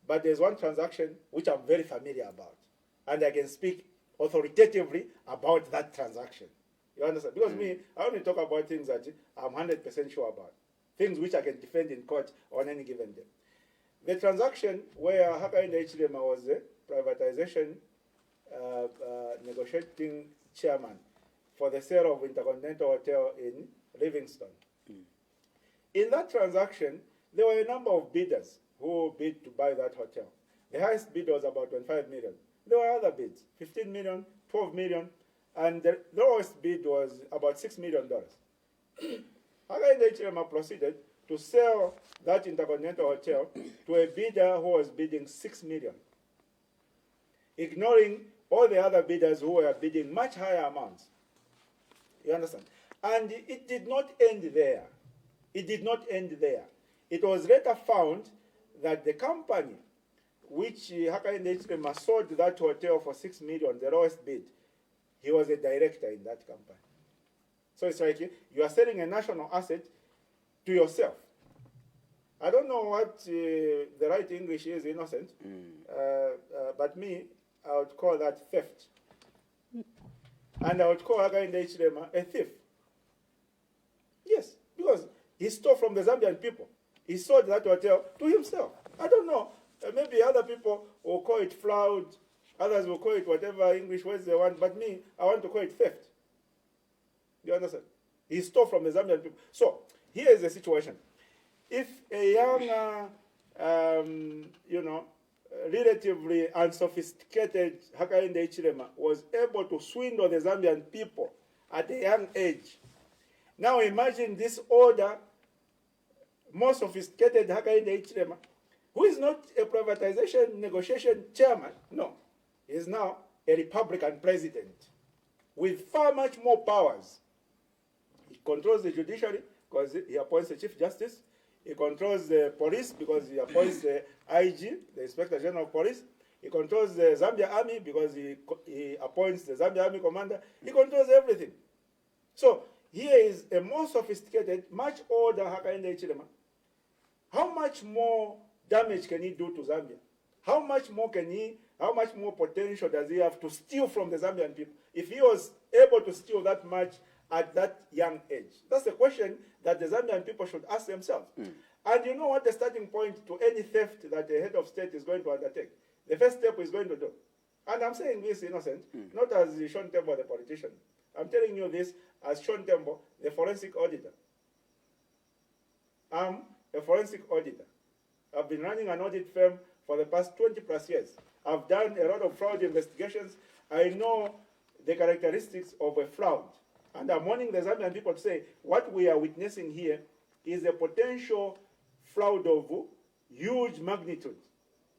But there's one transaction which I'm very familiar about, and I can speak authoritatively about that transaction. You understand? Because me, I only talk about things that I'm 100% sure about, things which I can defend in court on any given day. The transaction where Hakainde Hichilema was the privatization negotiating chairman for the sale of Intercontinental Hotel in Livingston. In that transaction, there were a number of bidders who bid to buy that hotel. The highest bid was about 25 million. There were other bids, 15 million, 12 million, and the lowest bid was about $6 million. Hakainde Hichilema proceeded to sell that Intercontinental Hotel to a bidder who was bidding 6 million, ignoring all the other bidders who were bidding much higher amounts. You understand? And it did not end there. It did not end there. It was later found that the company which Hakainde Hichilema sold that hotel for 6 million, the lowest bid, he was a director in that company. So it's like you are selling a national asset to yourself. I don't know what the right English is, innocent, but me, I would call that theft. And I would call Hakainde Hichilema a thief. Yes, because he stole from the Zambian people. He sold that hotel to himself. I don't know. Maybe other people will call it fraud. Others will call it whatever English words they want. But me, I want to call it theft. You understand? He stole from the Zambian people. So, here is the situation. If a young, relatively unsophisticated Hakainde Hichilema was able to swindle the Zambian people at a young age, now imagine this older, more sophisticated Hakainde Hichilema, who is not a privatization negotiation chairman. No, he is now a Republican president with far much more powers. He controls the judiciary because he appoints the Chief Justice. He controls the police because he appoints the IG, the Inspector General of Police. He controls the Zambia Army because he appoints the Zambia Army Commander. He controls everything. So here is a more sophisticated, much older Hakainde Hichilema. How much more damage can he do to Zambia? How much more potential does he have to steal from the Zambian people if he was able to steal that much at that young age? That's the question that the Zambian people should ask themselves. And you know what the starting point to any theft that the head of state is going to undertake? The first step is going to do. And I'm saying this, innocent, not as Sean Tembo, the politician. I'm telling you this as Sean Tembo, the forensic auditor. I'm a forensic auditor. I've been running an audit firm for the past 20 plus years. I've done a lot of fraud investigations. I know the characteristics of a fraud. And I'm warning the Zambian people to say, what we are witnessing here is a potential fraud of huge magnitude,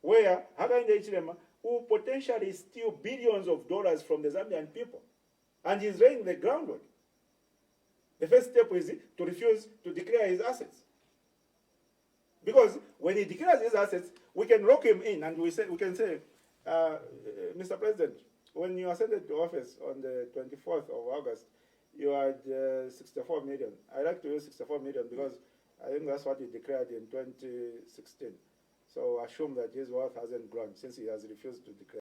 where Hakainde Hichilema will potentially steal billions of dollars from the Zambian people. And he's laying the groundwork. The first step is to refuse to declare his assets. Because when he declares his assets, we can lock him in and we can say, Mr. President, when you ascended to office on the 24th of August, you had 64 million. I like to use 64 million because I think that's what he declared in 2016. So assume that his wealth hasn't grown since he has refused to declare.